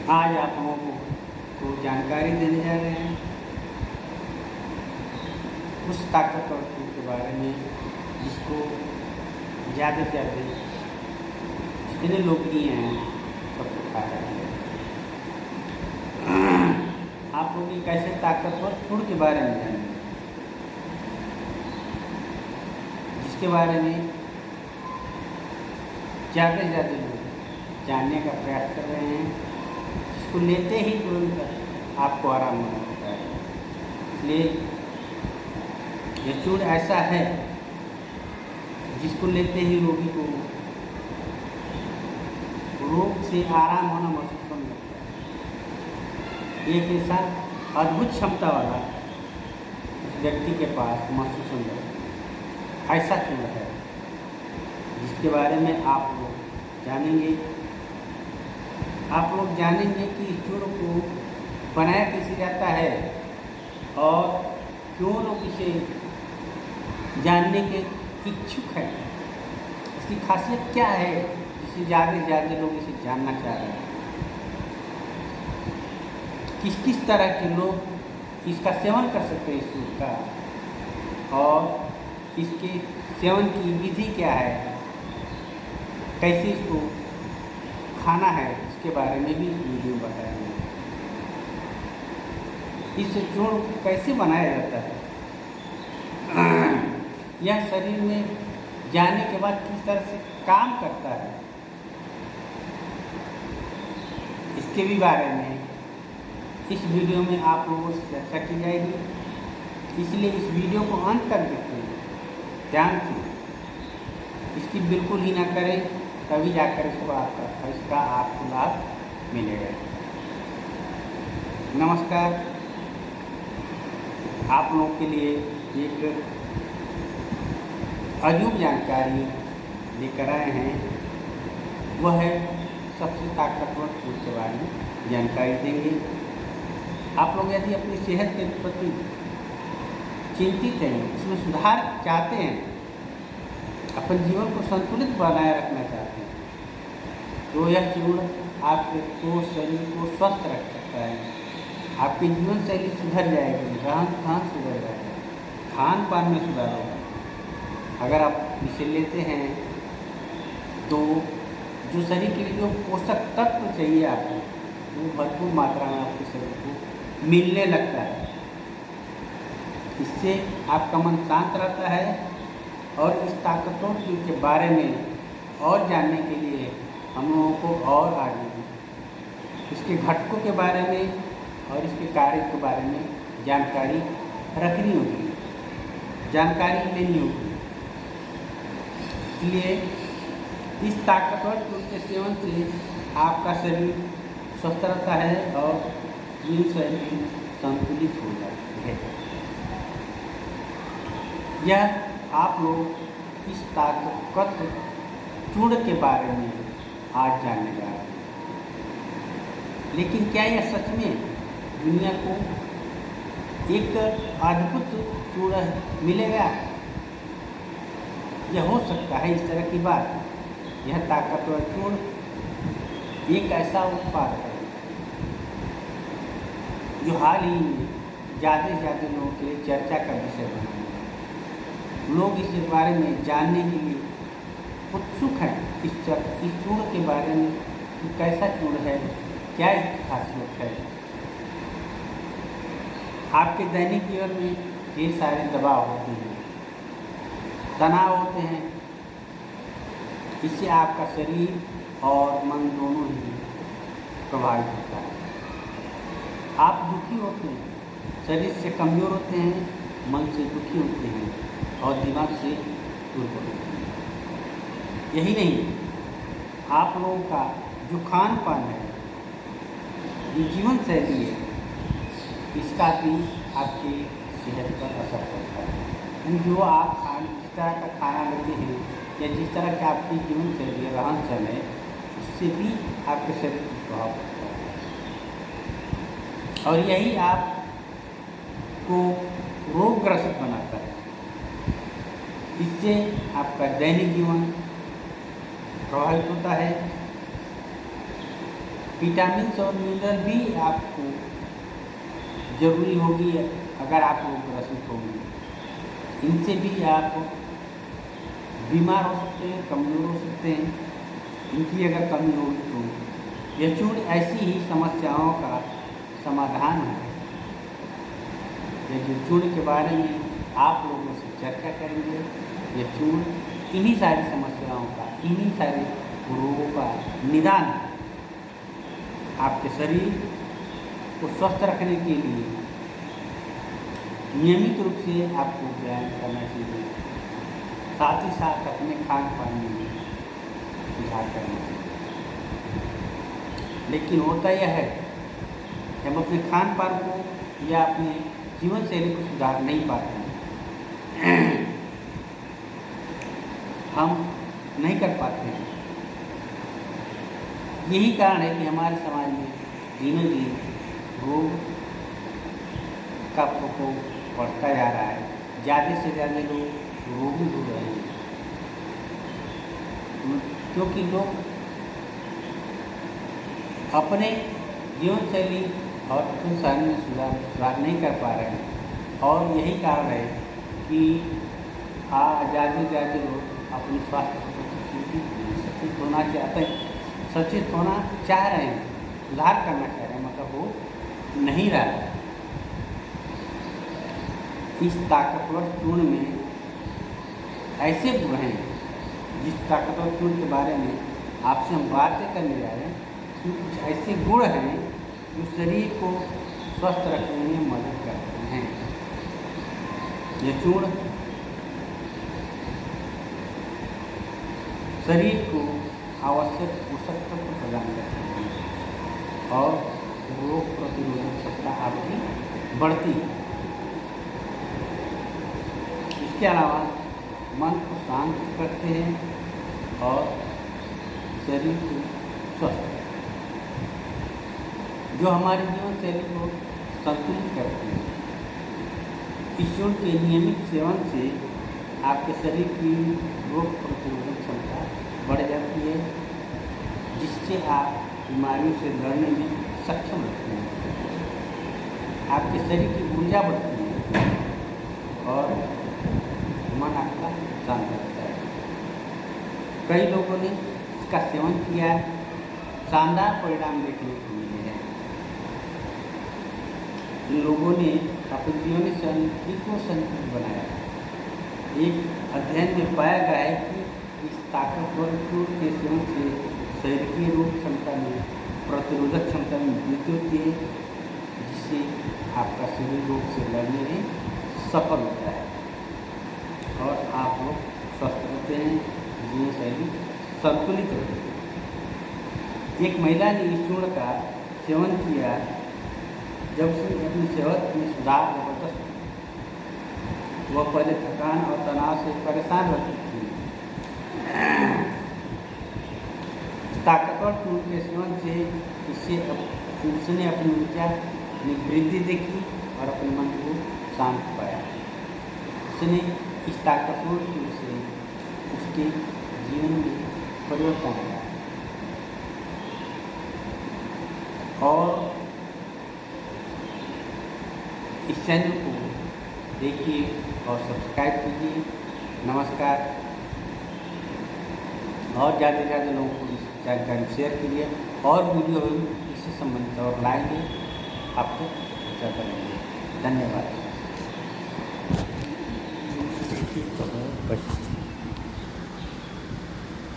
आज आप लोगों को जानकारी देने जा रहे हैं उस ताकतवर फूड के बारे में जिसको ज़्यादा से ज़्यादा जितने लोग नहीं हैं सबको खा रहे हैं। आप लोग एक ऐसे ताकतवर फूड के बारे में जानेंगे जिसके बारे में ज़्यादा से ज़्यादा लोग जानने का प्रयास कर रहे हैं, जिसको लेते ही तुरंत आपको आराम होता है। इसलिए यह चूर्ण ऐसा है जिसको लेते ही रोगी को रोग से आराम होना महसूस होने लगता है। एक ऐसा अद्भुत क्षमता वाला उस व्यक्ति के पास महसूस होने लगता है। ऐसा चूर्ण है जिसके बारे में आप लोग जानेंगे। आप लोग जानेंगे कि इस चूर्ण को बनाया कैसे जाता है और क्यों लोग इसे जानने के इच्छुक हैं। इसकी खासियत क्या है जिसे ज़्यादा से ज़्यादा लोग इसे जानना चाह रहे हैं। किस किस तरह के लोग इसका सेवन कर सकते हैं इस चूर्ण का, और इसके सेवन की विधि क्या है, कैसे इसको खाना है, इसके बारे में भी वीडियो बताएंगे। इस चूर्ण को कैसे बनाया जाता है, यह शरीर में जाने के बाद किस तरह से काम करता है, इसके भी बारे में इस वीडियो में आप लोगों से चर्चा की जाएगी। इसलिए इस वीडियो को अंत तक देखें ध्यान से, इसकी बिल्कुल ही ना करें, तभी जाकर इसका आपको लाभ मिलेगा। नमस्कार, आप लोगों के लिए एक अजूब जानकारी लेकर आए हैं। वह है सबसे ताकतवर फूड के बारे में जानकारी देंगे। आप लोग यदि अपनी सेहत के प्रति चिंतित हैं, उसमें सुधार चाहते हैं, अपन जीवन को संतुलित बनाए रखना चाहते हैं, तो यह चूर्ण आपके शरीर को स्वस्थ रख सकता है। आपकी जीवन शैली सुधर जाएगी, रहन सहन सुधर जाएगा, खान पान में सुधार होगा। अगर आप इसे लेते हैं तो जो शरीर के लिए जो पोषक तत्व चाहिए आपको, वो भरपूर मात्रा में आपके शरीर को मिलने लगता है। इससे आपका मन शांत रहता है। और इस ताकतवर चूर्ण के बारे में और जानने के लिए हम लोगों को और आगे इसके घटकों के बारे में और इसके कार्य के बारे में जानकारी रखनी होगी, जानकारी लेनी होगी। इसलिए इस ताकतवर चूर्ण के सेवन से आपका शरीर स्वस्थ रहता है और जीवन शैली संतुलित हो जाती है। यह आप लोग इस ताकतवर चूर्ण के बारे में आज जानने जा रहे हैं। लेकिन क्या यह सच में दुनिया को एक अद्भुत चूर्ण मिलेगा? यह हो सकता है इस तरह की बात। यह ताकतवर चूर्ण एक ऐसा उत्पाद है जो हाल ही में ज़्यादा से ज़्यादा लोगों के लिए चर्चा का विषय बना है। लोग इस बारे में जानने के लिए उत्सुक हैं। इस चूर्ण के बारे में कि कैसा चूर्ण है, क्या इसकी खासियत है। आपके दैनिक जीवन में ढेर सारे दबाव होते हैं, तनाव होते हैं। इससे आपका शरीर और मन दोनों ही प्रभावित होता है। आप दुखी होते हैं, शरीर से कमज़ोर होते हैं, मन से दुखी होते हैं और दिमाग से दुर्बल होते हैं। यही नहीं, आप लोगों का जो खान पान है, जो जीवन शैली है, इसका भी आपकी सेहत पर असर पड़ता है। जो आप जिस तरह का खाना लेते हैं या जिस तरह की आपकी जीवन शैली रहन सहन है, उससे भी आपके शरीर पर प्रभाव पड़ता है और यही आपको रोगग्रस्त बनाता है। इससे आपका दैनिक जीवन प्रभावित होता है। विटामिन्स और मिनरल भी आपको जरूरी होगी अगर आप लोग ग्रसित होंगे। इनसे भी आप बीमार हो सकते हैं, कमज़ोर हो सकते हैं। इनकी अगर कमी होगी तो यह चूर्ण ऐसी ही समस्याओं का समाधान है। ये जो चूर्ण के बारे में आप लोगों से चर्चा करेंगे, यह चूर्ण इन्हीं सारी समस्याओं का, इन्हीं सारे रोगों का निदान है। आपके शरीर को स्वस्थ रखने के लिए नियमित रूप से आपको व्यायाम करना चाहिए, साथ ही साथ अपने खान पान में सुधार करना चाहिए। लेकिन होता यह है कि हम अपने खान पान को या अपने जीवन शैली को सुधार नहीं पाते हैं, हम नहीं कर पाते हैं। यही कारण है कि हमारे समाज में दिनों दिन रोग का प्रकोप बढ़ता जा रहा है। ज़्यादा से ज़्यादा लोग रोगी हो रहे हैं, क्योंकि लोग अपने जीवन शैली और अपने शरीर में सुधार नहीं कर पा रहे हैं। और यही कारण है कि ज़्यादा से ज़्यादा लोग अपने स्वास्थ्य के प्रति सचेत होना चाहते हैं, सचेत होना चाह रहे हैं, सुधार करना चाह रहे हैं, मतलब वो नहीं रहा है। इस ताकतवर चूर्ण में ऐसे गुण हैं, जिस ताकतवर चूर्ण के बारे में आपसे हम बातें करने जा रहे हैं, इसमें कुछ ऐसे गुण हैं जो शरीर को स्वस्थ रखने में मदद करते हैं। ये चूर्ण शरीर को आवश्यक पोषक तत्व प्रदान करते हैं और रोग प्रतिरोधक क्षमता आपकी बढ़ती है। इसके अलावा मन को शांत करते हैं और शरीर को स्वस्थ करते हैं, जो हमारे जीवन शैली को संतुलित करते हैं। इस चूर्ण के नियमित सेवन से आपके शरीर की रोग प्रतिरोधक क्षमता बढ़ जाती है, जिससे आप बीमारियों से लड़ने में सक्षम रहते हैं। आपके शरीर की ऊर्जा बढ़ती है और मन आपका शांत रहता है। कई लोगों ने इसका सेवन किया, शानदार परिणाम देखने को मिले हैं। इन लोगों ने अपने जीवन शैली को संतुलित बनाया। एक अध्ययन में पाया गया है कि इस ताकतवर चूर्ण के सेवन से शरीर की रोग क्षमता में, प्रतिरोधक क्षमता में वृद्धि होती है, जिससे आपका शरीर रोग से लड़ने में सफल होता है और आप लोग स्वस्थ रहते हैं, जीवन शैली संतुलित रहती है। एक महिला ने इस चूर्ण का सेवन किया जब उसने अपनी सेहत में सुधार जबरदस्त। वह पहले थकान और तनाव से परेशान रहती थी। ताकतवर चूर्ण के सेवन से उसने अपनी ऊर्जा में वृद्धि देखी और अपने मन को शांत पाया। उसने इस ताकतवर चूर्ण से उसके जीवन में परिवर्तन आया और इस चैनल को देखिए और सब्सक्राइब कीजिए। नमस्कार। और ज़्यादा से ज़्यादा लोगों को इस जानकारी शेयर कीजिए और वीडियो इससे संबंधित और लाएंगे, आपको अच्छा करेंगे। धन्यवाद।